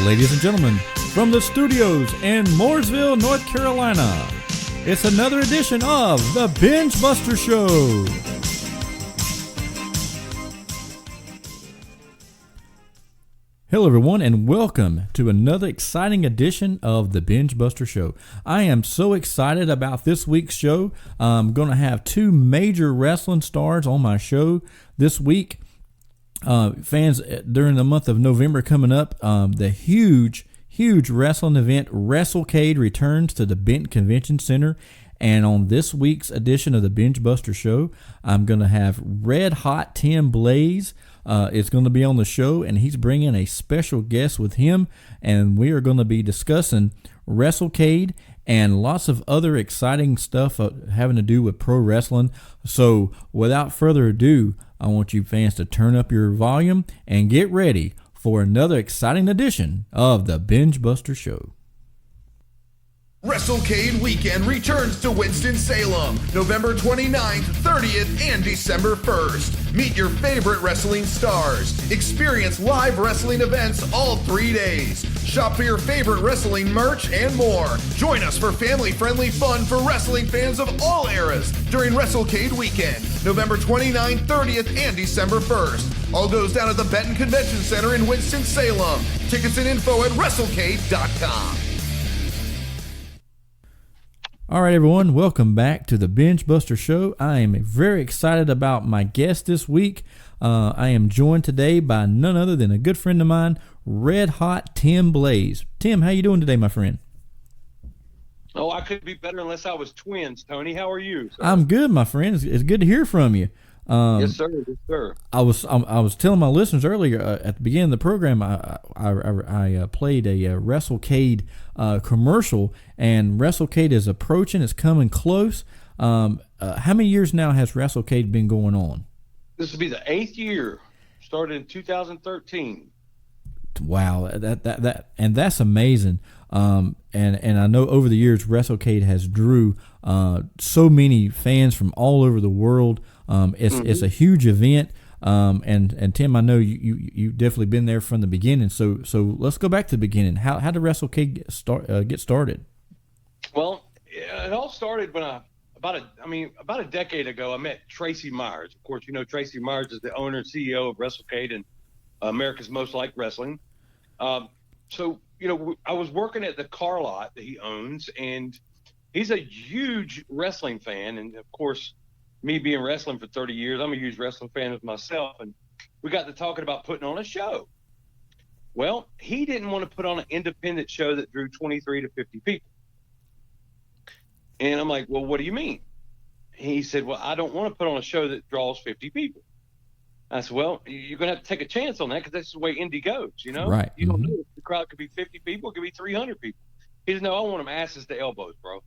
Ladies and gentlemen, from the studios in Mooresville, North Carolina, it's another edition of the BENGEBUSTER Show. Hello everyone, and welcome to another exciting edition of the BENGEBUSTER Show. I am so excited about this week's show. I'm going to have two major wrestling stars on my show this week. Fans, during the month of November coming up, the huge wrestling event Wrestlecade returns to the Benton Convention Center. And on this week's edition of the BENGEBUSTER Show, I'm going to have Red Hot Tim Blaze. Is going to be on the show, and he's bringing a special guest with him, and we are going to be discussing Wrestlecade and lots of other exciting stuff having to do with pro wrestling. So without further ado, I want you fans to turn up your volume and get ready for another exciting edition of the BENGEBUSTER Show. Wrestlecade Weekend returns to Winston-Salem, November 29th, 30th, and December 1st. Meet your favorite wrestling stars. Experience live wrestling events all 3 days. Shop for your favorite wrestling merch and more. Join us for family-friendly fun for wrestling fans of all eras during Wrestlecade Weekend, November 29th, 30th, and December 1st. All goes down at the Benton Convention Center in Winston-Salem. Tickets and info at Wrestlecade.com. All right, everyone, welcome back to the BENGEBUSTER Show. I am very excited about my guest this week. I am joined today by none other than a good friend of mine, Red Hot Tim Blaze. Tim, how you doing today, my friend? Oh, I couldn't be better unless I was twins, Tony. How are you, sir? I'm good, my friend. It's good to hear from you. Yes, sir. Yes, sir. I was telling my listeners earlier at the beginning of the program, I played a Wrestlecade commercial, and Wrestlecade is approaching. It's coming close. How many years now has Wrestlecade been going on? This will be the 8th year. Started in 2013. Wow, and that's amazing. And I know over the years Wrestlecade has drew so many fans from all over the world. It's a huge event. And Tim, I know you definitely been there from the beginning. So let's go back to the beginning. How did Wrestlecade get started? Well, it all started when about a decade ago, I met Tracy Myers. Of course, you know Tracy Myers is the owner and CEO of Wrestlecade and America's Most Liked Wrestling. So, you know, I was working at the car lot that he owns, and he's a huge wrestling fan. And of course, me being wrestling for 30 years, I'm a huge wrestling fan of myself. And we got to talking about putting on a show. Well, he didn't want to put on an independent show that drew 23 to 50 people. And I'm like, well, what do you mean? He said, well, I don't want to put on a show that draws 50 people. I said, well, you're going to have to take a chance on that because that's the way indie goes, you know? Right. You don't know if the crowd could be 50 people, it could be 300 people. He said, no, I want them asses to elbows, bro.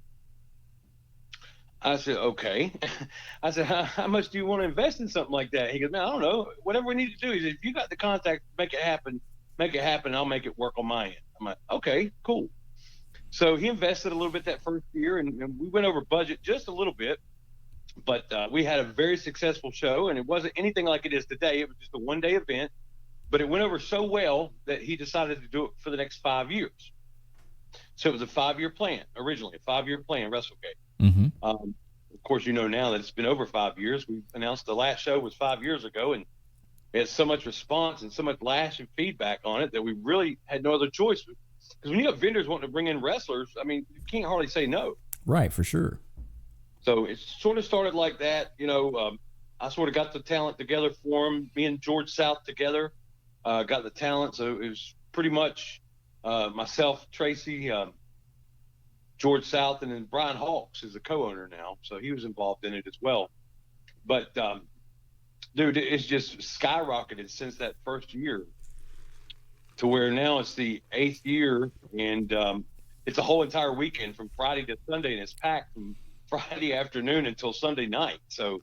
I said, okay. I said, how much do you want to invest in something like that? He goes, man, I don't know. Whatever we need to do. He said, if you got the contact, make it happen. I'll make it work on my end. I'm like, okay, cool. So he invested a little bit that first year, and we went over budget just a little bit. But we had a very successful show, and it wasn't anything like it is today. It was just a one-day event, but it went over so well that he decided to do it for the next 5 years. So it was a 5-year plan, originally, a 5-year plan, Wrestlecade. Mm-hmm. Of course, you know now that it's been over 5 years. We announced the last show was 5 years ago, and it had so much response and so much lash and feedback on it that we really had no other choice. Because when you have vendors wanting to bring in wrestlers, I mean, you can't hardly say no. Right, for sure. So it sort of started like that. You know, I sort of got the talent together for him. Me and George South together got the talent. So it was pretty much myself, Tracy, George South, and then Brian Hawks is a co-owner now. So he was involved in it as well. But, dude, it's just skyrocketed since that first year to where now it's the 8th year. And it's a whole entire weekend from Friday to Sunday, and it's packed from Friday afternoon until Sunday night. So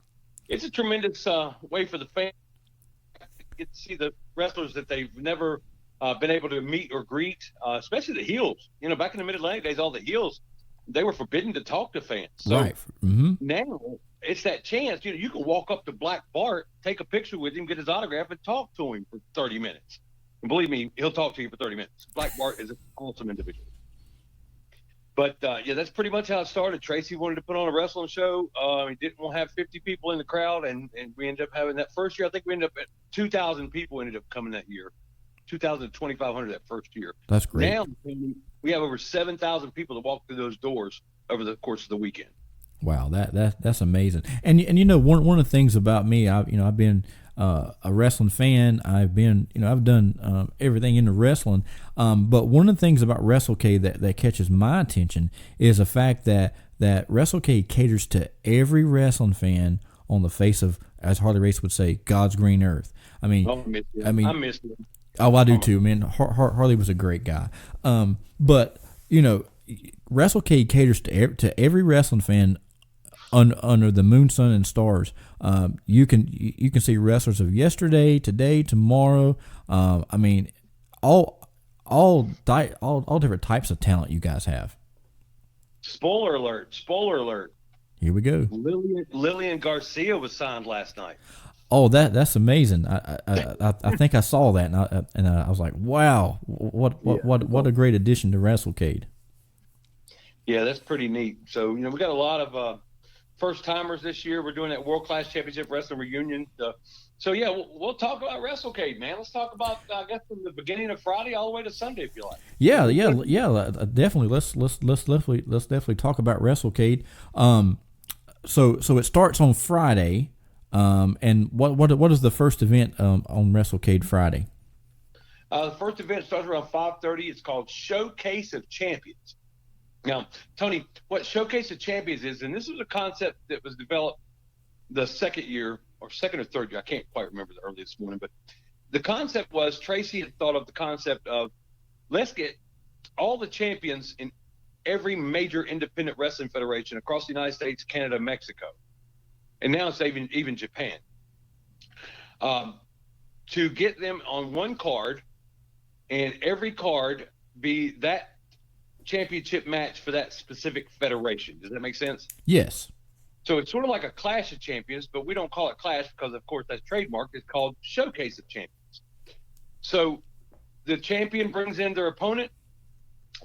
it's a tremendous way for the fans to get to see the wrestlers that they've never been able to meet or greet, especially the heels. You know, back in the Mid-Atlantic days, all the heels, they were forbidden to talk to fans. So right. Mm-hmm. Now it's that chance. You know, you can walk up to Black Bart, take a picture with him, get his autograph, and talk to him for 30 minutes. And believe me, he'll talk to you for 30 minutes. Black Bart is an awesome individual. But, yeah, that's pretty much how it started. Tracy wanted to put on a wrestling show. He didn't want to have 50 people in the crowd, and we ended up having that first year. I think we ended up at 2,000 people ended up coming that year. 2,000 to 2,500 that first year. That's great. Now we have over 7,000 people that walk through those doors over the course of the weekend. Wow, that's amazing. And you know, one of the things about me, I've been a wrestling fan. I've done everything into wrestling. But one of the things about Wrestlecade that catches my attention is the fact that Wrestlecade caters to every wrestling fan on the face of, as Harley Race would say, God's green earth. I mean, I miss him. Oh, I do too, man. Harley was a great guy. But you know, Wrestlecade caters to every wrestling fan under the moon, sun, and stars. You can see wrestlers of yesterday, today, tomorrow. I mean, all different types of talent you guys have. Spoiler alert! Spoiler alert! Here we go. Lillian Garcia was signed last night. Oh, that's amazing. I think I saw that, and I was like, wow, what a great addition to Wrestlecade. Yeah, that's pretty neat. So, you know, we got a lot of first timers this year. We're doing that World Class Championship Wrestling reunion. So yeah, we'll talk about Wrestlecade, man. Let's talk about I guess from the beginning of Friday all the way to Sunday, if you like. Yeah, definitely. Let's definitely talk about Wrestlecade. So it starts on Friday. And what is the first event on Wrestlecade Friday? The first event starts around 5:30. It's called Showcase of Champions. Now, Tony, what Showcase of Champions is, and this was a concept that was developed the second or third year. I can't quite remember the early this morning, but the concept was Tracy had thought of the concept of let's get all the champions in every major independent wrestling federation across the United States, Canada, Mexico, and now it's even Japan, to get them on one card, and every card be that championship match for that specific federation. Does that make sense? Yes. So it's sort of like a Clash of Champions, but we don't call it Clash because, of course, that's trademarked. It's called Showcase of Champions. So the champion brings in their opponent,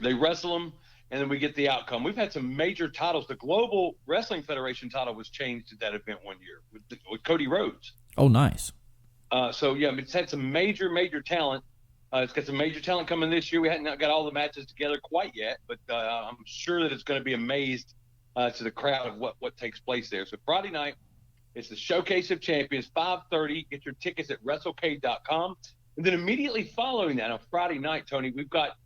they wrestle them, and then we get the outcome. We've had some major titles. The Global Wrestling Federation title was changed at that event one year with Cody Rhodes. Oh, nice. So, yeah, it's had some major talent. It's got some major talent coming this year. We hadn't got all the matches together quite yet, but I'm sure that it's going to be amazed to the crowd of what takes place there. So Friday night, it's the Showcase of Champions, 5:30. Get your tickets at Wrestlecade.com. And then immediately following that on Friday night, Tony, we've got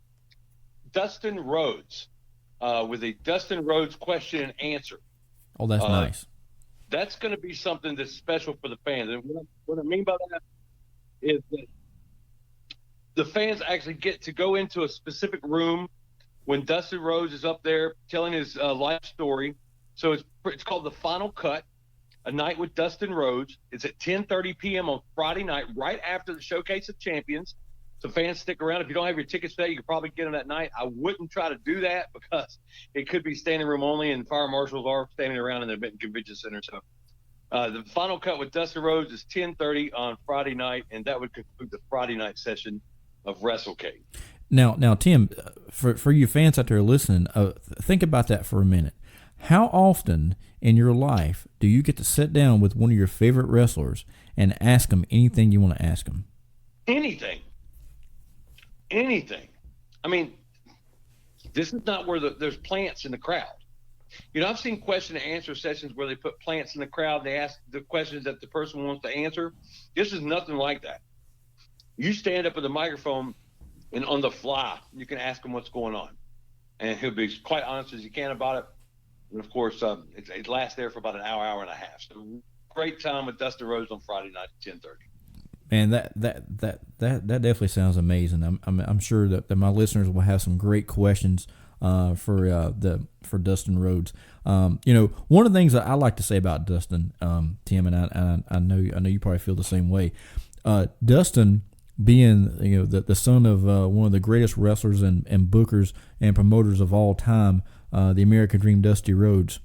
Dustin Rhodes with a Dustin Rhodes question and answer. Oh, that's nice. That's going to be something that's special for the fans. And what I mean by that is that the fans actually get to go into a specific room when Dustin Rhodes is up there telling his life story. So it's called The Final Cut, A Night with Dustin Rhodes. It's at 10:30 p.m. on Friday night, right after the Showcase of Champions. So fans, stick around. If you don't have your tickets today, you can probably get them that night. I wouldn't try to do that because it could be standing room only, and fire marshals are standing around in the Benton Convention Center. So the Final Cut with Dustin Rhodes is 10:30 on Friday night, and that would conclude the Friday night session of Wrestlecade. Now, Tim, for you fans out there listening, think about that for a minute. How often in your life do you get to sit down with one of your favorite wrestlers and ask them anything you want to ask them? Anything. I mean, this is not where there's plants in the crowd. You know, I've seen question and answer sessions where they put plants in the crowd and they ask the questions that the person wants to answer. This is nothing like that. You stand up with a microphone and on the fly, you can ask him what's going on. And he'll be quite honest as you can about it. And, of course, it lasts there for about an hour and a half. So great time with Dustin Rhodes on Friday night at 10:30. Man, that definitely sounds amazing. I'm sure that my listeners will have some great questions for Dustin Rhodes. You know, one of the things that I like to say about Dustin, Tim, and I know you probably feel the same way. Dustin, being the son of one of the greatest wrestlers and bookers and promoters of all time, the American Dream, Dusty Rhodes.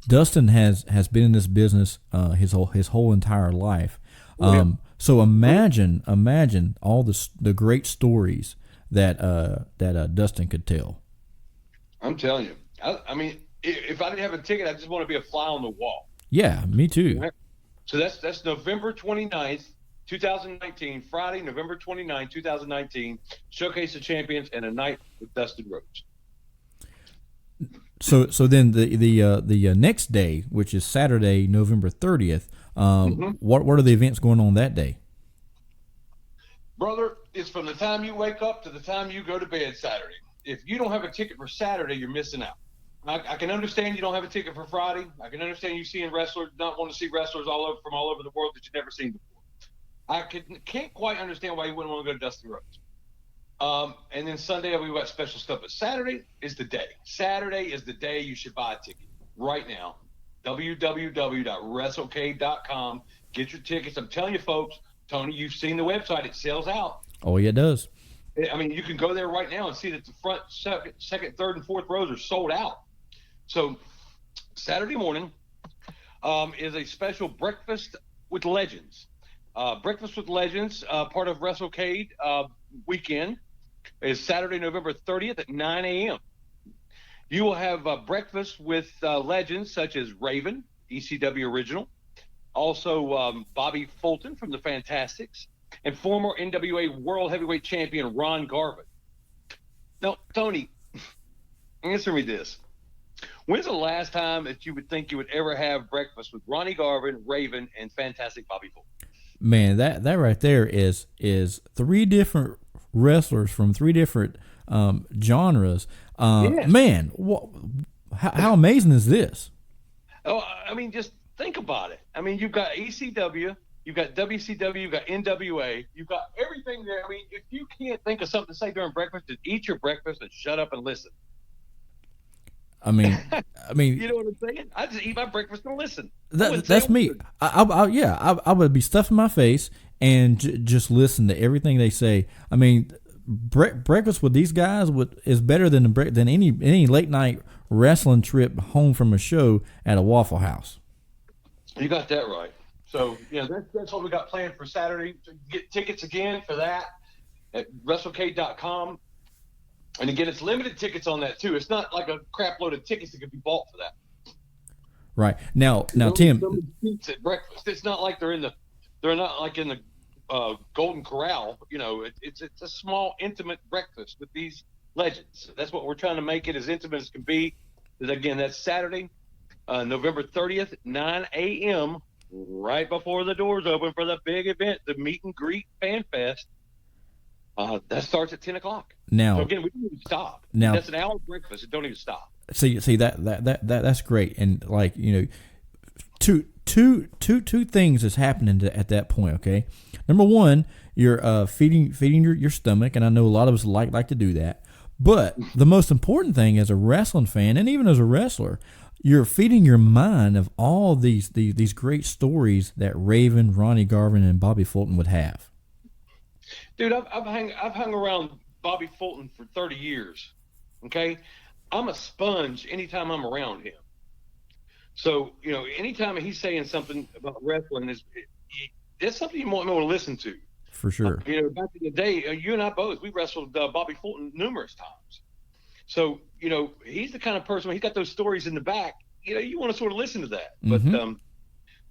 Dustin has been in this business his whole entire life. So imagine all the great stories that Dustin could tell. I'm telling you. I mean, if I didn't have a ticket, I just want to be a fly on the wall. Yeah, me too. So that's November 29th, 2019, Friday, November 29th, 2019, Showcase of Champions and a night with Dustin Rhodes. So then the next day, which is Saturday, November 30th, what are the events going on that day? Brother, it's from the time you wake up to the time you go to bed Saturday. If you don't have a ticket for Saturday, you're missing out. I can understand you don't have a ticket for Friday. I can understand you seeing wrestlers, not want to see wrestlers from all over the world that you've never seen before. I can't quite understand why you wouldn't want to go to Dusty Rhodes. And then Sunday we got special stuff, but Saturday is the day. Saturday is the day you should buy a ticket right now. www.wrestlecade.com. Get your tickets. I'm telling you, folks. Tony, you've seen the website. It sells out. Oh, yeah, it does. I mean, you can go there right now and see that the front, second, third, and fourth rows are sold out. So Saturday morning is a special Breakfast with Legends. Breakfast with Legends, part of Wrestlecade weekend, is Saturday, November 30th at 9 a.m. You will have breakfast with legends such as Raven, ECW original, also Bobby Fulton from the Fantastics, and former NWA World Heavyweight Champion Ron Garvin. Now, Tony, answer me this. When's the last time that you would think you would ever have breakfast with Ronnie Garvin, Raven, and Fantastic Bobby Fulton? Man, that right there is three different wrestlers from three different genres. Yes. Man, how amazing is this? Oh, I mean, just think about it. I mean, you've got ECW, you've got WCW, you've got NWA, you've got everything there. I mean, if you can't think of something to say during breakfast, just eat your breakfast and shut up and listen. I mean, you know what I'm saying? I just eat my breakfast and listen. That's me. I would be stuffing my face and just listen to everything they say. I mean, breakfast with these guys is better than any late night wrestling trip home from a show at a Waffle House. You got that right. So that's what we got planned for Saturday. Get tickets again for that at Wrestlecade.com. And again, it's limited tickets on that too. It's not like a crap load of tickets that could be bought for that. Right now, Tim. Seats at breakfast. It's not like they're not like in the Golden Corral. It's a small, intimate breakfast with these legends. That's what we're trying to make it as intimate as can be. Again, that's Saturday, November 30th, 9 a.m. Right before the doors open for the big event, the Meet and Greet Fan Fest. That starts at 10 o'clock. Now, so again, we don't even stop. Now, that's an hour breakfast. It don't even stop. See that's great. And two things is happening at that point. Okay, number one, you're feeding your stomach, and I know a lot of us like to do that. But the most important thing as a wrestling fan, and even as a wrestler, you're feeding your mind of all these great stories that Raven, Ronnie Garvin, and Bobby Fulton would have. Dude, I've hung around Bobby Fulton for 30 years. Okay, I'm a sponge anytime I'm around him. So anytime he's saying something about wrestling, that's something you want to listen to. For sure. Back in the day, you and I both, we wrestled Bobby Fulton numerous times. So he's the kind of person, when he's got those stories in the back, you want to sort of listen to that. Mm-hmm. But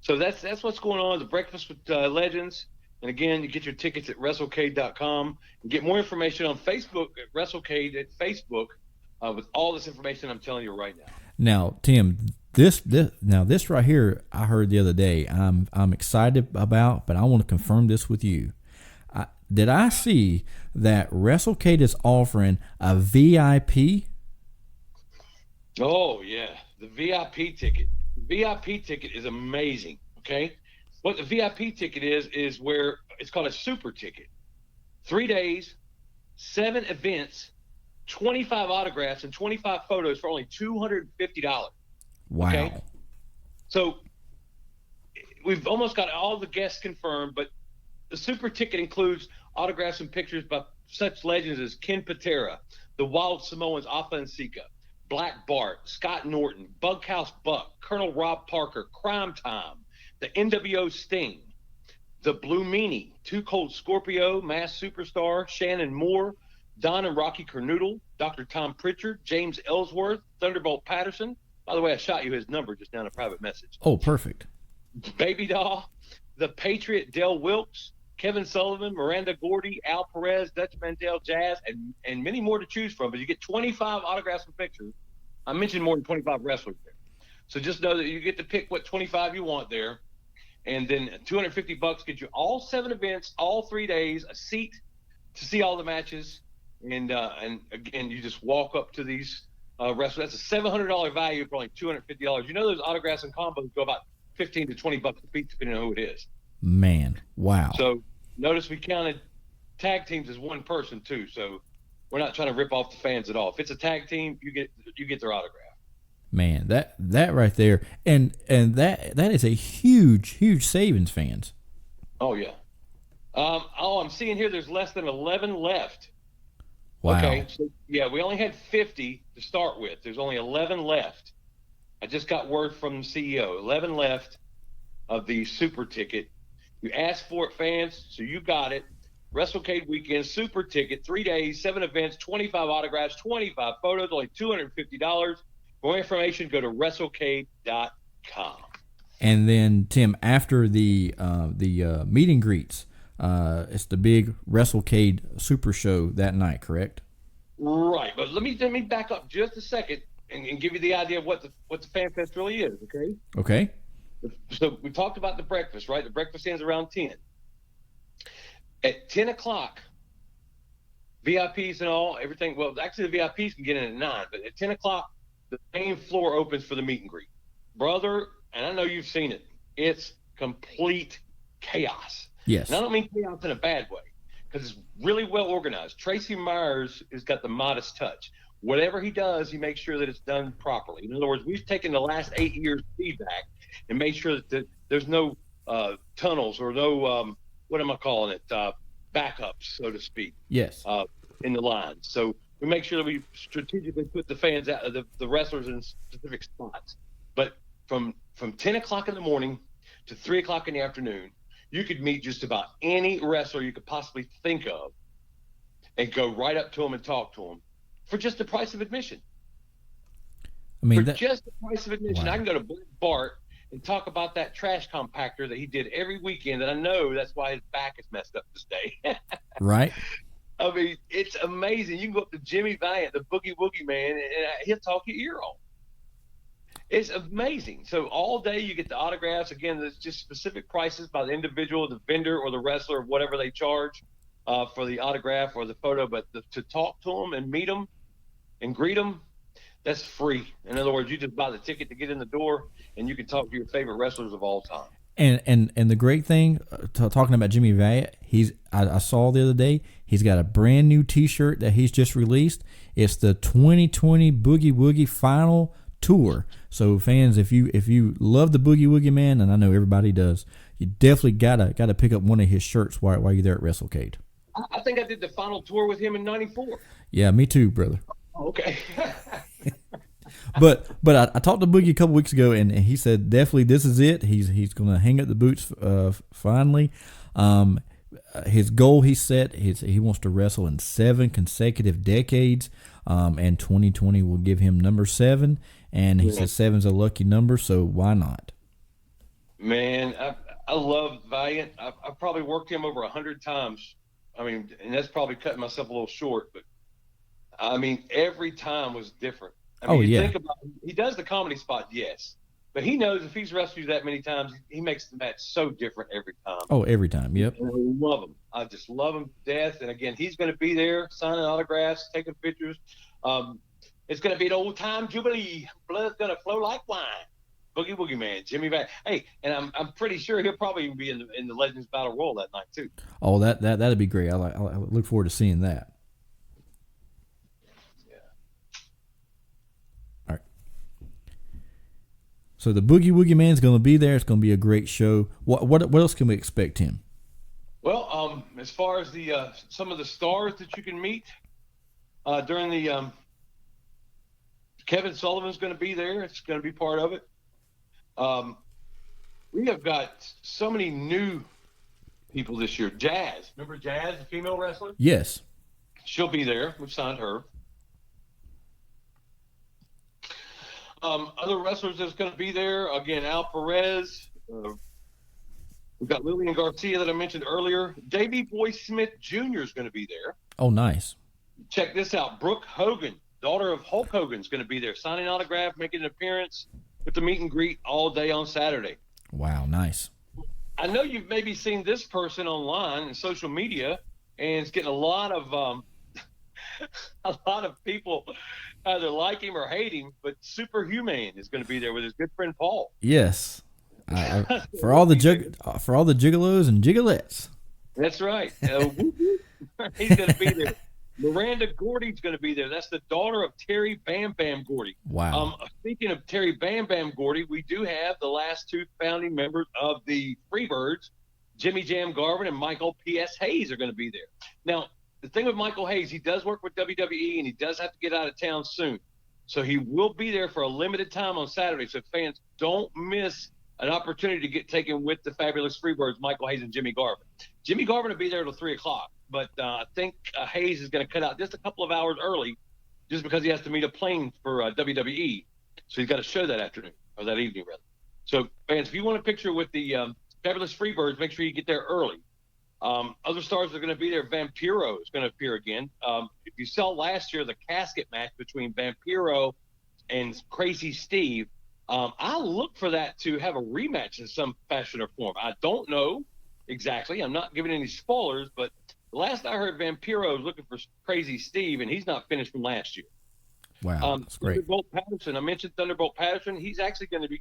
so that's what's going on. The Breakfast with Legends. And again, you get your tickets at WrestleCade.com and get more information on Facebook at WrestleCade at Facebook with all this information I'm telling you right now. Now, Tim, this right here I heard the other day. I'm excited about, but I want to confirm this with you. Did I see that WrestleCade is offering a VIP? Oh yeah, the VIP ticket. The VIP ticket is amazing. Okay. What the VIP ticket is where it's called a super ticket. 3 days, 7 events, 25 autographs, and 25 photos for only $250. Wow. Okay? So we've almost got all the guests confirmed, but the super ticket includes autographs and pictures by such legends as Ken Patera, the Wild Samoans Afa and Sika, Black Bart, Scott Norton, Bughouse Buck, Colonel Rob Parker, Crime Time, the NWO Sting, The Blue Meanie, Too Cold Scorpio, Mass Superstar, Shannon Moore, Don and Rocky Kernoodle, Dr. Tom Pritchard, James Ellsworth, Thunderbolt Patterson. By the way, I shot you his number just now in a private message. Oh, perfect. Baby Doll, The Patriot, Dale Wilkes, Kevin Sullivan, Miranda Gordy, Al Perez, Dutch Mandel Jazz, and many more to choose from. But you get 25 autographs and pictures. I mentioned more than 25 wrestlers there. So just know that you get to pick what 25 you want there. And then $250 gets you all 7 events, all 3 days, a seat to see all the matches. And again, you just walk up to these wrestlers. That's a $700 value for only $250. You know those autographs and combos go about $15 to $20 a piece, depending on who it is. Man, wow. So notice we counted tag teams as one person too. So we're not trying to rip off the fans at all. If it's a tag team, you get their autograph. Man, that right there, and that is a huge savings, fans. Oh yeah. I'm seeing here there's less than 11 left. Wow. Okay. So, yeah, we only had 50 to start with. There's only 11 left. I just got word from the CEO. 11 left of the super ticket. You asked for it, fans, so you got it. Wrestlecade weekend super ticket, 3 days, 7 events, 25 autographs, 25 photos, only $250. For more information, go to Wrestlecade.com. And then, Tim, after the meet and greets, it's the big Wrestlecade Super Show that night, correct? Right, but let me back up just a second and give you the idea of what the Fan Fest really is. Okay. Okay. So we talked about the breakfast, right? The breakfast ends around 10. At 10 o'clock, VIPs and all, everything. Well, actually, the VIPs can get in at 9, but at 10 o'clock, the main floor opens for the meet and greet. Brother, and I know you've seen it, it's complete chaos. Yes. And I don't mean chaos in a bad way, because it's really well organized. Tracy Myers has got the modest touch. Whatever he does, he makes sure that it's done properly. In other words, we've taken the last 8 years' feedback and made sure that there's no tunnels or no, what am I calling it, backups, so to speak. Yes. In the line. So we make sure that we strategically put the fans out, the wrestlers in specific spots. But from 10 o'clock in the morning to 3 o'clock in the afternoon, you could meet just about any wrestler you could possibly think of and go right up to them and talk to them for just the price of admission. I mean, just the price of admission. Wow. I can go to Bart and talk about that trash compactor that he did every weekend, and I know that's why his back is messed up this day. Right. I mean, it's amazing. You can go up to Jimmy Valiant, the Boogie Woogie Man, and he'll talk your ear off. It's amazing. So all day you get the autographs. Again, there's just specific prices by the individual, the vendor, or the wrestler, whatever they charge for the autograph or the photo. But to talk to them and meet them and greet them, that's free. In other words, you just buy the ticket to get in the door, and you can talk to your favorite wrestlers of all time. And the great thing, talking about Jimmy Valiant, I saw the other day, he's got a brand new T-shirt that he's just released. It's the 2020 Boogie Woogie Final Tour. So fans, if you love the Boogie Woogie Man, and I know everybody does, you definitely gotta pick up one of his shirts while you're there at Wrestlecade. I think I did the final tour with him in '94. Yeah, me too, brother. Okay. But I talked to Boogie a couple weeks ago, and he said definitely this is it. He's going to hang up the boots finally. His goal he set, he wants to wrestle in 7 consecutive decades, and 2020 will give him number 7. And he says 7's a lucky number, so why not? Man, I love Valiant. I've probably worked him over 100 times. I mean, and that's probably cutting myself a little short, but I mean, every time was different. I mean, yeah. Think about it, he does the comedy spot, yes, but he knows if he's wrestled you that many times, he makes the match so different every time. Oh, every time, yep. And I love him. I just love him to death. And again, he's going to be there signing autographs, taking pictures. It's going to be an old time jubilee. Blood's going to flow like wine. Boogie Woogie Man, Jimmy Valiant. Hey, and I'm pretty sure he'll probably be in the Legends Battle Royal that night too. Oh, that'd be great. I look forward to seeing that. So the Boogie Woogie Man's going to be there. It's going to be a great show. What else can we expect, Tim? Well, as far as the some of the stars that you can meet during the Kevin Sullivan's going to be there. It's going to be part of it. We have got so many new people this year. Jazz. Remember Jazz, the female wrestler? Yes. She'll be there. We've signed her. Other wrestlers that's going to be there, again, Al Perez. We've got Lillian Garcia that I mentioned earlier. Davey Boy Smith Jr. is going to be there. Oh, nice. Check this out. Brooke Hogan, daughter of Hulk Hogan, is going to be there, signing autograph, making an appearance with the meet and greet all day on Saturday. Wow, nice. I know you've maybe seen this person online and social media, and it's getting a lot of people either like him or hate him. But Superhuman is going to be there with his good friend Paul. Yes, for all the gigolos and gigolettes. That's right. He's going to be there. Miranda Gordy's going to be there. That's the daughter of Terry Bam Bam Gordy. Wow. Speaking of Terry Bam Bam Gordy, we do have the last two founding members of the Freebirds, Jimmy Jam Garvin and Michael P.S. Hayes are going to be there. Now, the thing with Michael Hayes, he does work with WWE, and he does have to get out of town soon. So he will be there for a limited time on Saturday. So fans, don't miss an opportunity to get taken with the fabulous Freebirds, Michael Hayes and Jimmy Garvin. Jimmy Garvin will be there until 3 o'clock. But I think Hayes is going to cut out just a couple of hours early just because he has to meet a plane for WWE. So he's got a show that afternoon, or that evening, rather. So, fans, if you want a picture with the fabulous Freebirds, make sure you get there early. Other stars are going to be there. Vampiro is going to appear again. If you saw last year the casket match between Vampiro and Crazy Steve, I look for that to have a rematch in some fashion or form. I don't know exactly. I'm not giving any spoilers, but the last I heard, Vampiro is looking for Crazy Steve, and he's not finished from last year. Wow, that's great. Thunderbolt Patterson. I mentioned Thunderbolt Patterson. He's actually going to be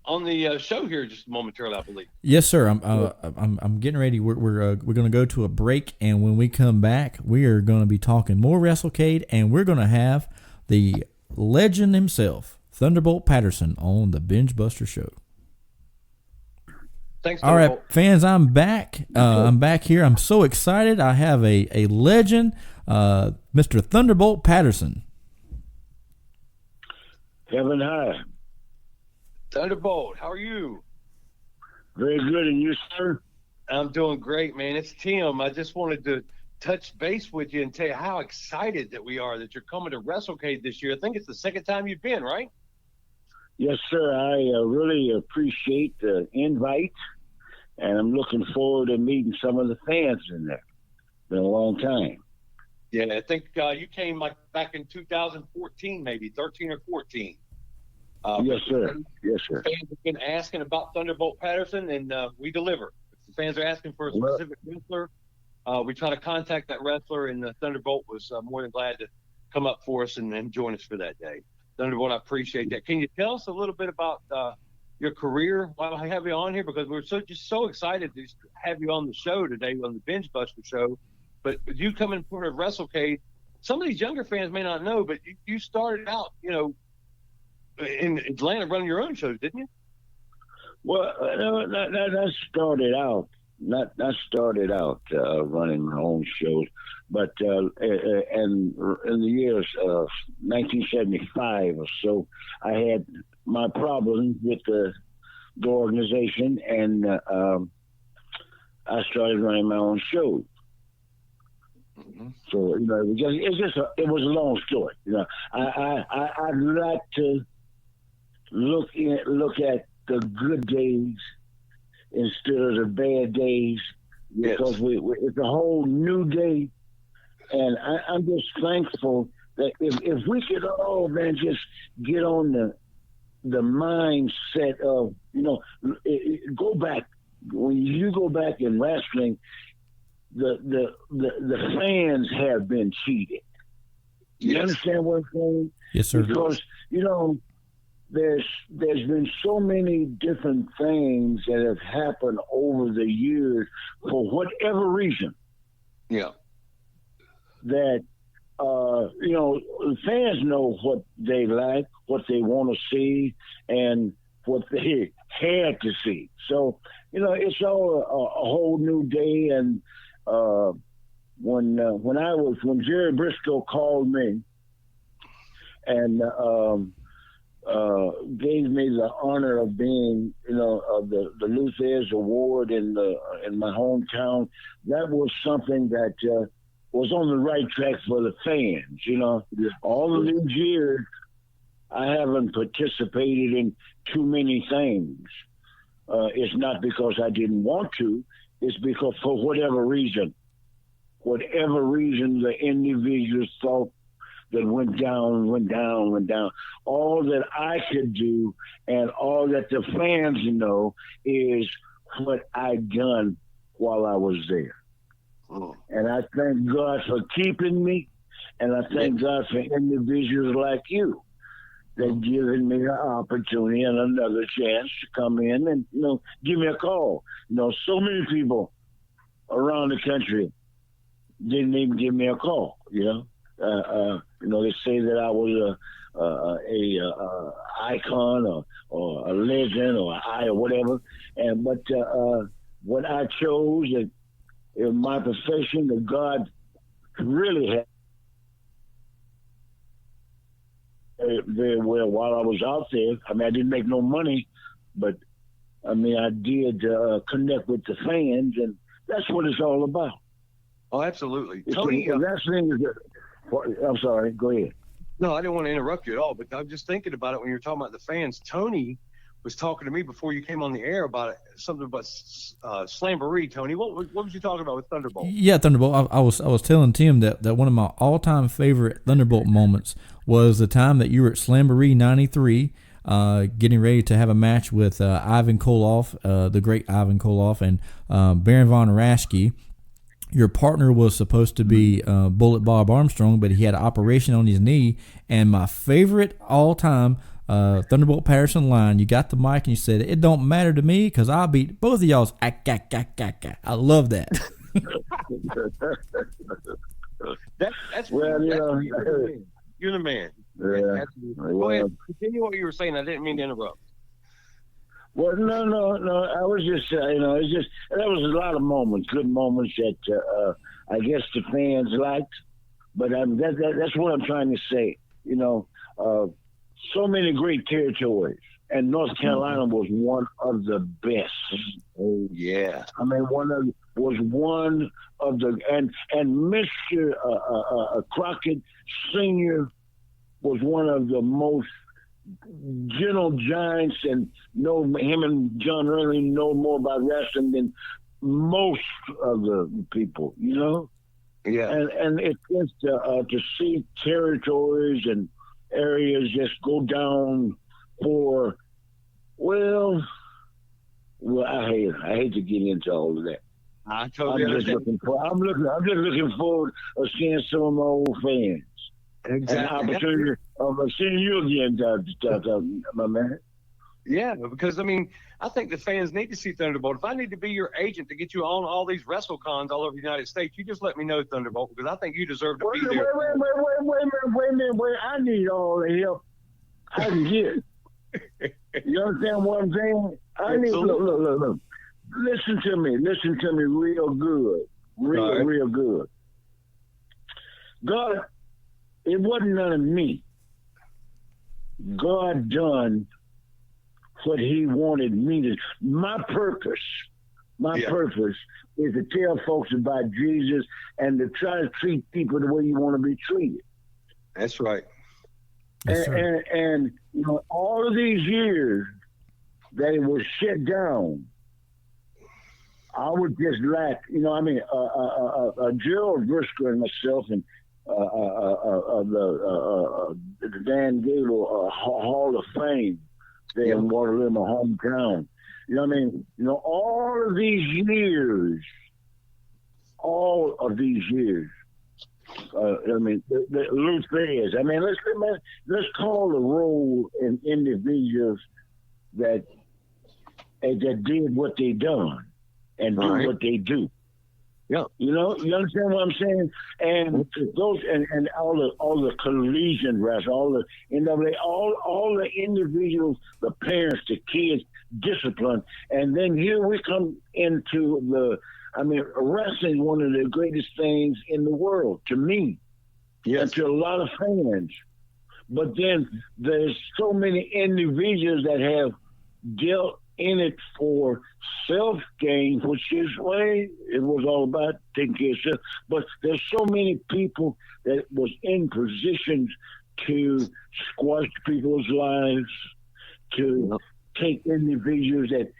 on the show here just momentarily, I believe. Yes, sir. I'm getting ready. We're going to go to a break, and when we come back, we are going to be talking more Wrestlecade, and we're going to have the legend himself, Thunderbolt Patterson, on the BengeBuster Show. Thanks, all right, fans, I'm back. I'm back here. I'm so excited. I have a legend, Mr. Thunderbolt Patterson. Heaven high. Thunderbolt, how are you? Very good, and you, sir? I'm doing great, man. It's Tim. I just wanted to touch base with you and tell you how excited that we are that you're coming to Wrestlecade this year. I think it's the second time you've been, right? Yes, sir. I really appreciate the invite, and I'm looking forward to meeting some of the fans in there. Been a long time. Yeah, I think you came like back in 2014, maybe 13 or 14. Yes, sir. Yes, sir. Fans have been asking about Thunderbolt Patterson, and we deliver. If the fans are asking for a specific wrestler, we try to contact that wrestler, and Thunderbolt was more than glad to come up for us and join us for that day. Thunderbolt, I appreciate that. Can you tell us a little bit about your career while I have you on here? Because we're just so excited to have you on the show today, on the BengeBuster Show. But you coming for a Wrestlecade, some of these younger fans may not know, but you started out, in Atlanta running your own shows, didn't you? Well, that started out. Not started out running my own shows, but in the years 1975 or so, I had my problems with the organization, and I started running my own shows. Mm-hmm. So it was a long story. I'd like to look at the good days instead of the bad days, because it's a whole new day, and I'm just thankful that if we could all, man, just get on the mindset of go back. When you go back in wrestling, the fans have been cheated. You understand what I'm saying? Yes, sir. Because there's been so many different things that have happened over the years for whatever reason. Yeah. That fans know what they like, what they want to see, and what they had to see. So it's all a whole new day. And when Jerry Briscoe called me and gave me the honor of being, of the Luthiers Award in my hometown. That was something that was on the right track for the fans. All of these years, I haven't participated in too many things. It's not because I didn't want to. It's because for whatever reason, the individuals thought that went down. All that I could do and all that the fans know is what I done while I was there. Oh. And I thank God for keeping me, and I thank God for individuals like you that giving me an opportunity and another chance to come in and, give me a call. So many people around the country didn't even give me a call, they say that I was a icon or a legend or whatever. But what I chose in my profession that God really had very well while I was out there. I mean, I didn't make no money, but I did connect with the fans, and that's what it's all about. Oh, absolutely. Tony, I'm sorry, go ahead. No, I didn't want to interrupt you at all, but I'm just thinking about it when you're talking about the fans. Tony was talking to me before you came on the air about something about Slamboree. Tony, what was you talking about with Thunderbolt? Yeah, Thunderbolt. I was telling Tim that one of my all-time favorite Thunderbolt moments was the time that you were at Slamboree '93, getting ready to have a match with Ivan Koloff, the great Ivan Koloff, and Baron von Raschke. Your partner was supposed to be Bullet Bob Armstrong, but he had an operation on his knee. And my favorite all-time Thunderbolt Patterson line, you got the mic and you said, "It don't matter to me because I'll beat both of y'all's." I love that. That's well, you're the man. Yeah. Go ahead. Continue what you were saying. I didn't mean to interrupt. Well, no. I was just, it's just there was a lot of moments, good moments that I guess the fans liked. But that's what I'm trying to say. So many great territories, and North Carolina was one of the best. Oh yeah. Was one of the and Mr. Crockett Sr. was one of the most gentle giants, and him and John really know more about wrestling than most of the people, Yeah. And it's just to see territories and areas just go down for I hate to get into all of that. I totally understand. I'm just looking forward to seeing some of my old fans. Exactly. An opportunity of seeing you again, my man. Yeah, because I think the fans need to see Thunderbolt. If I need to be your agent to get you on all these WrestleCons all over the United States, you just let me know, Thunderbolt, because I think you deserve to be there. Wait a minute. I need all the help I can get. You understand what I'm saying? I need look. Listen to me real good. Real good. God, it wasn't none of me. God done what he wanted me to. My purpose is to tell folks about Jesus and to try to treat people the way you want to be treated. That's right. And all of these years that it was shut down, I was just like, Gerald Briscoe and myself and the Dan Gable Hall of Fame there in Waterloo, my hometown. All of these years, the Luthiers. Let's call the role in individuals that did what they done and do what they do. Yeah. You understand what I'm saying? And those and all the collision wrestlers, all the NWA, all the individuals, the parents, the kids, discipline. And then here we come into wrestling is one of the greatest things in the world to me. Yes. And to a lot of fans. But then there's so many individuals that have dealt in it for self-gain, which is way it was all about taking care of self. But there's so many people that was in positions to squash people's lives, to take individuals that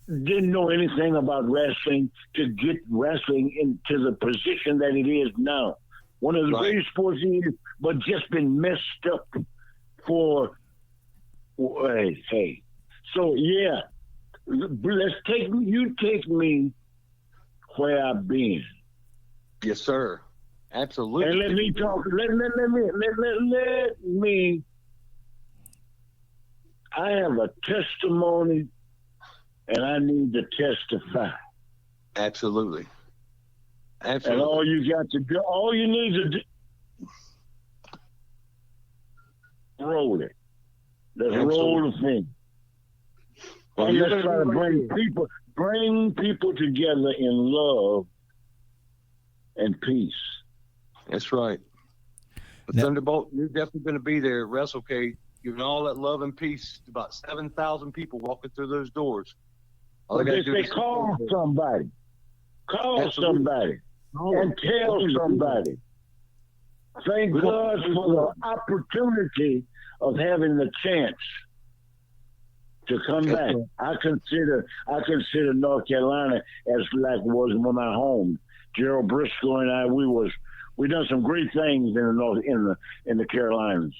didn't know anything about wrestling, to get wrestling into the position that it is now. One of the greatest sports is, but just been messed up for. Hey. So yeah, take me where I've been. Yes, sir. Absolutely. And let me talk. Let me. I have a testimony, and I need to testify. Absolutely. And all you need to do, roll it. Let's roll the thing. Well, and let's try to bring people together in love and peace. That's right. But Thunderbolt, you're definitely going to be there at Wrestlecade, giving all that love and peace to about 7,000 people walking through those doors. All they got to do is call somebody. Call somebody. And tell somebody. Thank God for the opportunity of having the chance to come back. I consider North Carolina as like was one of my home. Gerald Briscoe and I, we done some great things in the Carolinas.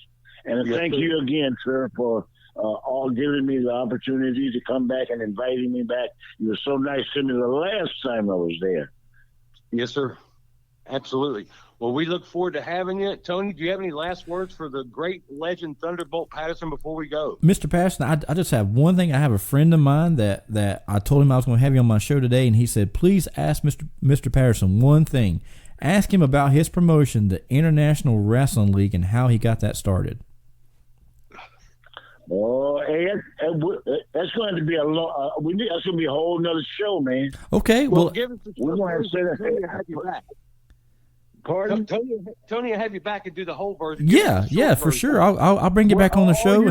And thank you again, sir, for all giving me the opportunity to come back and inviting me back. You were so nice to me the last time I was there. Yes, sir. Absolutely. Well, we look forward to having you. Tony, do you have any last words for the great legend Thunderbolt Patterson before we go? Mr. Patterson, I just have one thing. I have a friend of mine that I told him I was going to have you on my show today, and he said, please ask Mr. Patterson one thing. Ask him about his promotion, the International Wrestling League, and how he got that started. Oh, hey, that's going to be that's going to be a whole nother show, man. Okay, well give us the we're going to say that. Have you back. Pardon? Tony will have you back and do the whole version. Yeah, for sure. I'll bring you back on the show.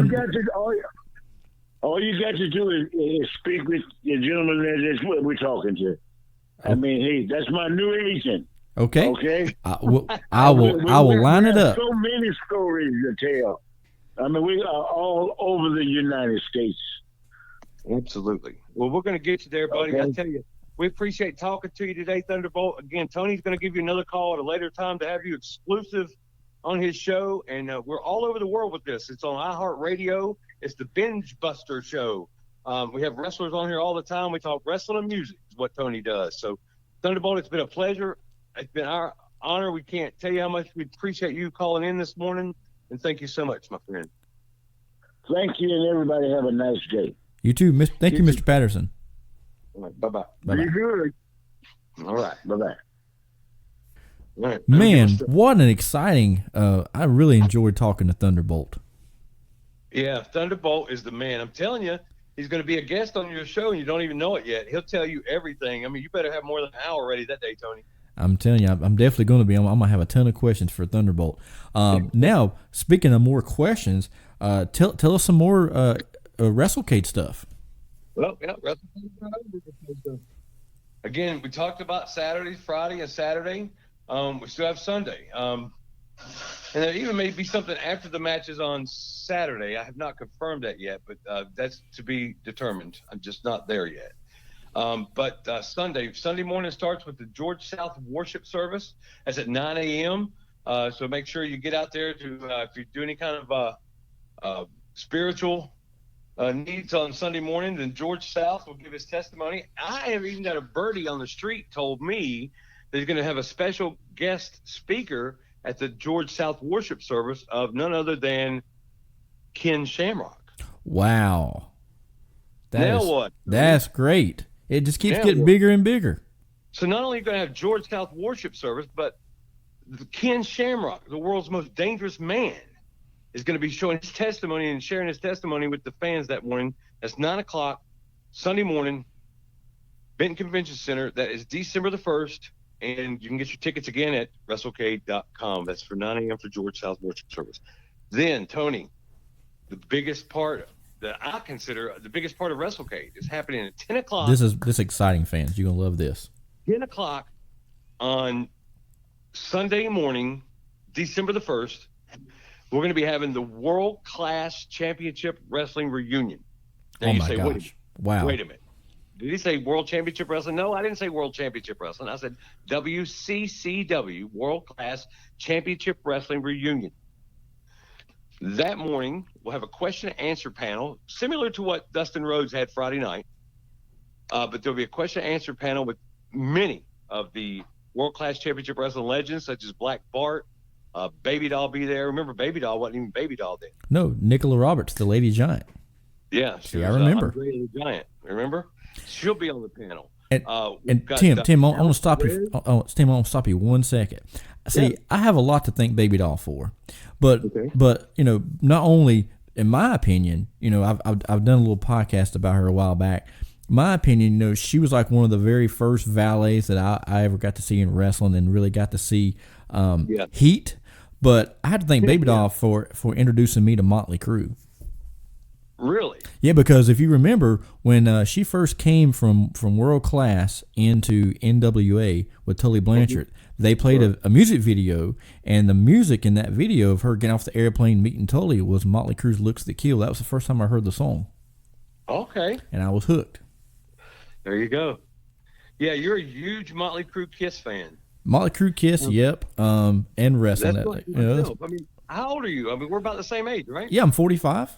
All you got to do is speak with the gentleman that we're talking to. I mean, that's my new agent. Okay. Okay. I will line it up. So many stories to tell. I mean, we are all over the United States. Absolutely. Well, we're going to get you there, buddy. Okay. I tell you, we appreciate talking to you today, Thunderbolt. Again, Tony's going to give you another call at a later time to have you exclusive on his show. And we're all over the world with this. It's on iHeartRadio. It's the Binge Buster Show. We have wrestlers on here all the time. We talk wrestling and music is what Tony does. So, Thunderbolt, it's been a pleasure. It's been our honor. We can't tell you how much we appreciate you calling in this morning. And thank you so much, my friend. Thank you, and everybody have a nice day. You too. Thank you, Mr. Patterson. All right, bye-bye. Be good. All right. Bye-bye. All right. Man, what an exciting I really enjoyed talking to Thunderbolt. Yeah, Thunderbolt is the man. I'm telling you, he's going to be a guest on your show, and you don't even know it yet. He'll tell you everything. I mean, you better have more than an hour ready that day, Tony. I'm telling you, I'm definitely going to be. I'm going to have a ton of questions for Thunderbolt. Now, speaking of more questions, tell us some more Wrestlecade stuff. Well, yeah, Wrestlecade. Again, we talked about Saturday, Friday, and Saturday. We still have Sunday. And there even may be something after the matches on Saturday. I have not confirmed that yet, but that's to be determined. I'm just not there yet. But Sunday morning starts with the George South worship service. That's at 9 a.m. So make sure you get out there to if you do any kind of spiritual needs on Sunday morning, then George South will give his testimony. I have even got a birdie on the street told me that he's going to have a special guest speaker at the George South worship service of none other than Ken Shamrock. Wow. What? That's great. It just keeps getting bigger and bigger. So not only are you going to have George South worship service, but Ken Shamrock, the world's most dangerous man, is going to be showing his testimony and sharing his testimony with the fans that morning. That's 9 o'clock, Sunday morning, Benton Convention Center. That is December the 1st. And you can get your tickets again at Wrestlecade.com. That's for 9 a.m. for George South Worship Service. Then, Tony, the biggest part that I consider the biggest part of Wrestlecade is happening at 10 o'clock. This is exciting, fans. You're going to love this. 10 o'clock on Sunday morning, December the 1st. We're going to be having the World Class Championship Wrestling Reunion. Now Oh, you my say, gosh. Wow. Wait a minute. Did he say World Championship Wrestling? No, I didn't say World Championship Wrestling. I said WCCW, World Class Championship Wrestling Reunion. That morning, we'll have a question and answer panel, similar to what Dustin Rhodes had Friday night. But there'll be a question and answer panel with many of the World Class Championship Wrestling legends, such as Black Bart, Baby Doll be there. Remember, Baby Doll wasn't even Baby Doll then. No, Nicola Roberts, the Lady Giant. Yeah, See, I remember. Andre the Giant. Remember? She'll be on the panel. And Tim, I want to stop you. Tim, I want to stop you 1 second. See, I have a lot to thank Baby Doll for, but not only in my opinion, I've done a little podcast about her a while back. My opinion, she was like one of the very first valets that I ever got to see in wrestling and really got to see heat. But I had to thank Baby Doll for introducing me to Motley Crue. Really? Yeah, because if you remember when she first came from World Class into NWA with Tully Blanchard, they played a music video, and the music in that video of her getting off the airplane meeting Tully was Motley Crue's "Looks That Kill." That was the first time I heard the song. Okay. And I was hooked. There you go. Yeah, you're a huge Motley Crue Kiss fan. Motley Crue, Kiss, yep, and wrestling. That's what I mean, how old are you? I mean, we're about the same age, right? Yeah, I'm 45.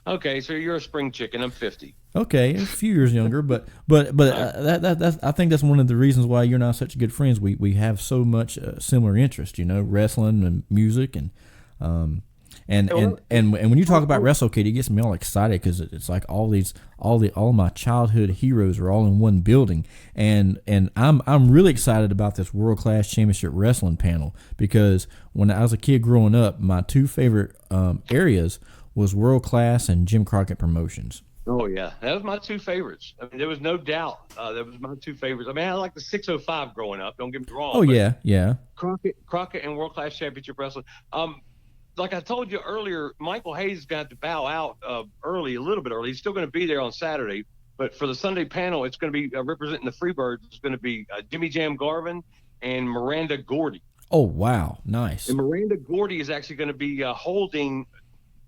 Okay, so you're a spring chicken. I'm 50. Okay, a few years younger, but that's I think that's one of the reasons why you're and I such good friends. We have so much similar interest, wrestling and music and when you talk about Wrestlecade, it gets me all excited because it's like all of my childhood heroes are all in one building, and I'm really excited about this World Class Championship Wrestling panel because when I was a kid growing up, my two favorite areas was World Class and Jim Crockett Promotions. Oh yeah, that was my two favorites. I mean, there was no doubt that was my two favorites. I mean, I like the 605 growing up. Don't get me wrong. Oh yeah. Crockett and World Class Championship Wrestling. Like I told you earlier, Michael Hayes got to bow out a little bit early. He's still going to be there on Saturday, but for the Sunday panel, it's going to be representing the Freebirds. It's going to be Jimmy Jam Garvin and Miranda Gordy. Oh wow, nice. And Miranda Gordy is actually going to be holding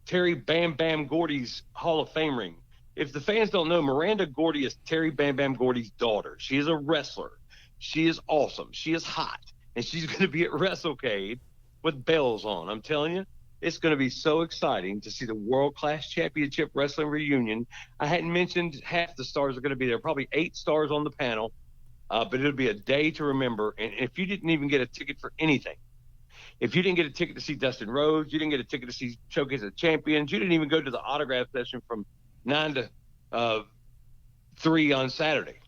Terry Bam Bam Gordy's Hall of Fame ring. If the fans don't know, Miranda Gordy is Terry Bam Bam Gordy's daughter. She is a wrestler. She is awesome. She is hot. And she's going to be at Wrestlecade with bells on. I'm telling you, it's going to be so exciting to see the World Class Championship Wrestling Reunion. I hadn't mentioned half the stars are going to be there, probably 8 stars on the panel, but it'll be a day to remember. And if you didn't even get a ticket for anything, if you didn't get a ticket to see Dustin Rhodes, you didn't get a ticket to see Showcase of Champions, you didn't even go to the autograph session from 9 to 3 on Saturday.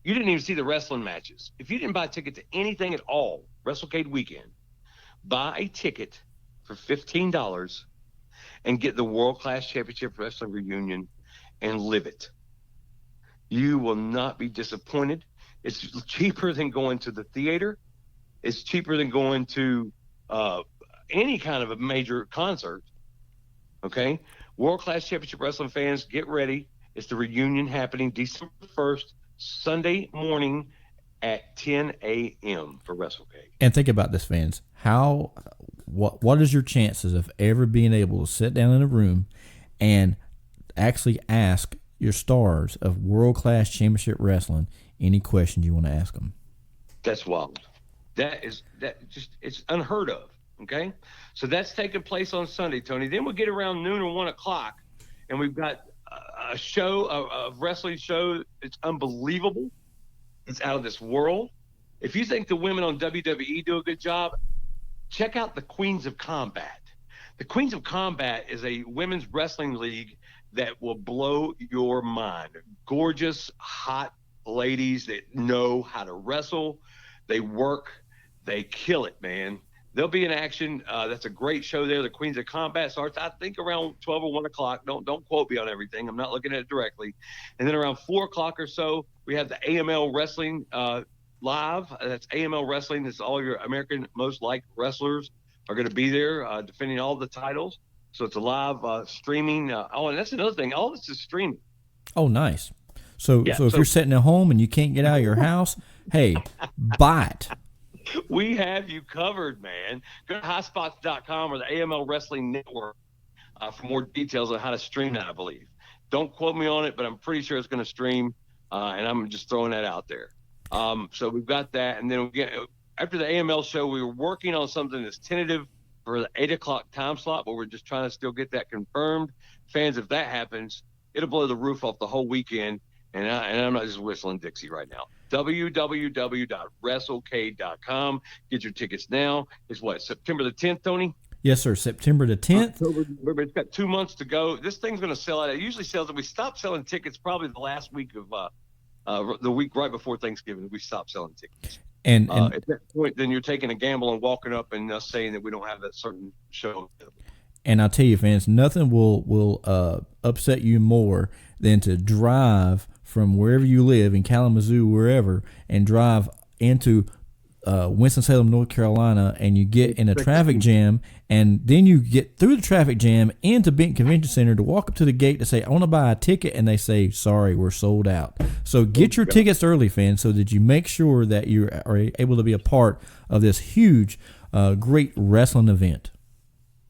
You didn't even see the wrestling matches. If you didn't buy a ticket to anything at all, Wrestlecade weekend, buy a ticket for $15 and get the World Class Championship Wrestling Reunion and live it. You will not be disappointed. It's cheaper than going to the theater. It's cheaper than going to any kind of a major concert. Okay? World Class Championship Wrestling fans, get ready. It's the reunion happening December 1st, Sunday morning at 10 a.m. for Wrestlecade. And think about this, fans. What is your chances of ever being able to sit down in a room and actually ask your stars of World Class Championship Wrestling any questions you want to ask them? That's wild. It's unheard of. Okay, so that's taking place on Sunday, Tony. Then we'll get around noon or 1 o'clock, and we've got a show, a wrestling show. It's unbelievable. It's out of this world. If you think the women on WWE do a good job, check out the Queens of Combat. The Queens of Combat is a women's wrestling league that will blow your mind. Gorgeous, hot ladies that know how to wrestle. They work. They kill it, man. They'll be in action. That's a great show there. The Queens of Combat starts, I think, around 12 or 1 o'clock. Don't quote me on everything. I'm not looking at it directly. And then around 4 o'clock or so, we have the AML Wrestling live. That's AML Wrestling. That's all your American most liked wrestlers are going to be there defending all the titles. So it's a live streaming. And that's another thing. All this is streaming. Oh, nice. So if you're sitting at home and you can't get out of your house, hey, buy it. We have you covered, man. Go to highspots.com or the AML Wrestling Network for more details on how to stream that, I believe. Don't quote me on it, but I'm pretty sure it's going to stream, and I'm just throwing that out there. So we've got that. And then after the AML show, we were working on something that's tentative for the 8 o'clock time slot, but we're just trying to still get that confirmed. Fans, if that happens, it'll blow the roof off the whole weekend. And I'm not just whistling Dixie right now. www.wrestlecade.com. Get your tickets now. It's what, September the 10th, Tony? Yes, sir. September the 10th. October, it's got 2 months to go. This thing's going to sell out. It usually sells. We stopped selling tickets probably the last week of the week right before Thanksgiving. We stopped selling tickets. And at that point, then you're taking a gamble and walking up and saying that we don't have that certain show available. And I'll tell you, fans, nothing will upset you more than to drive from wherever you live in Kalamazoo, wherever, and drive into Winston-Salem, North Carolina, and you get in a traffic jam, and then you get through the traffic jam into Benton Convention Center to walk up to the gate to say, I want to buy a ticket, and they say, sorry, we're sold out. So get your tickets early, fans, so that you make sure that you are able to be a part of this huge, great wrestling event.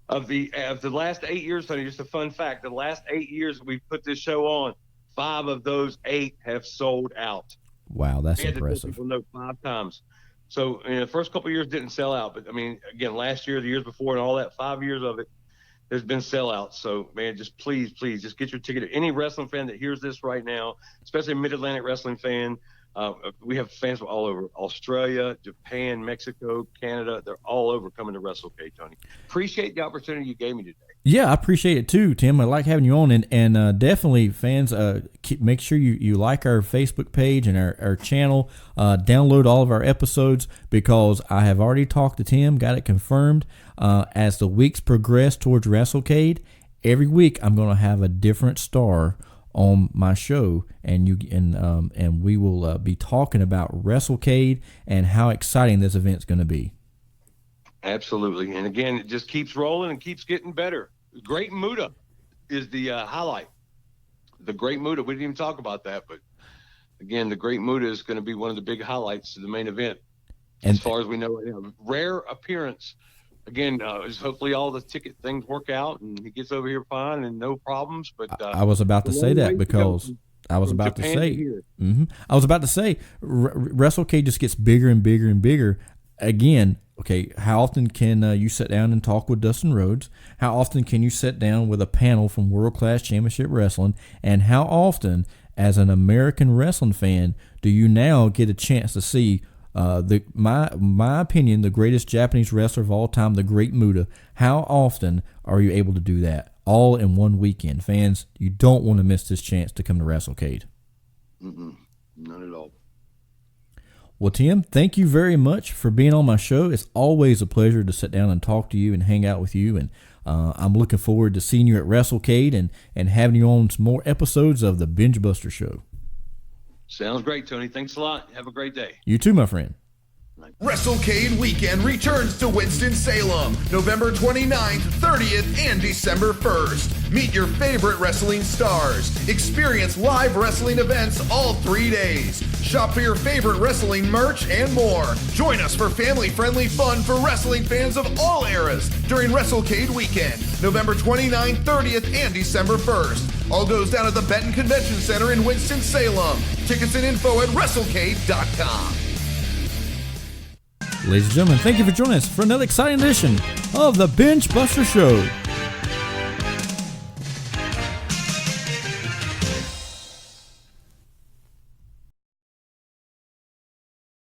Of the last 8 years, Tony, just a fun fact, the last 8 years we've put this show on, 5 of those 8 have sold out. Wow, that's we had impressive. People know 5 times. So the first couple of years didn't sell out, but I mean, again, last year, the years before, and all that, 5 years of it, there's been sellouts. So man, just please, just get your ticket. Any wrestling fan that hears this right now, especially a Mid-Atlantic wrestling fan, we have fans from all over Australia, Japan, Mexico, Canada. They're all over coming to Wrestlecade, Tony. Appreciate the opportunity you gave me today. Yeah, I appreciate it too, Tim. I like having you on, and definitely, fans, make sure you like our Facebook page and our channel. Download all of our episodes, because I have already talked to Tim, got it confirmed. As the weeks progress towards Wrestlecade, every week I'm going to have a different star on my show, and we will be talking about Wrestlecade and how exciting this event's going to be. Absolutely, and again, it just keeps rolling and keeps getting better. Great Muta is the highlight. The Great Muta, we didn't even talk about that, but again, the Great Muta is going to be one of the big highlights to the main event. As far as we know, rare appearance. Again, hopefully all the ticket things work out and he gets over here fine and no problems. But I was about to say that, because I was about to say, Wrestlecade just gets bigger and bigger and bigger. Again, okay, how often can you sit down and talk with Dustin Rhodes? How often can you sit down with a panel from World Class Championship Wrestling? And how often, as an American wrestling fan, do you now get a chance to see my opinion, the greatest Japanese wrestler of all time, the Great Muta? How often are you able to do that all in one weekend? Fans, you don't want to miss this chance to come to Wrestlecade. None at all. Well, Tim, thank you very much for being on my show. It's always a pleasure to sit down and talk to you and hang out with you, and I'm looking forward to seeing you at Wrestlecade and having you on some more episodes of the BengeBuster Show. Sounds great, Tony. Thanks a lot. Have a great day. You too, my friend. Wrestlecade Weekend returns to Winston-Salem, November 29th, 30th, and December 1st. Meet your favorite wrestling stars. Experience live wrestling events all 3 days. Shop for your favorite wrestling merch and more. Join us for family-friendly fun for wrestling fans of all eras during Wrestlecade Weekend, November 29th, 30th, and December 1st. All goes down at the Benton Convention Center in Winston-Salem. Tickets and info at WrestleCade.com. Ladies and gentlemen, thank you for joining us for another exciting edition of the BengeBuster Show.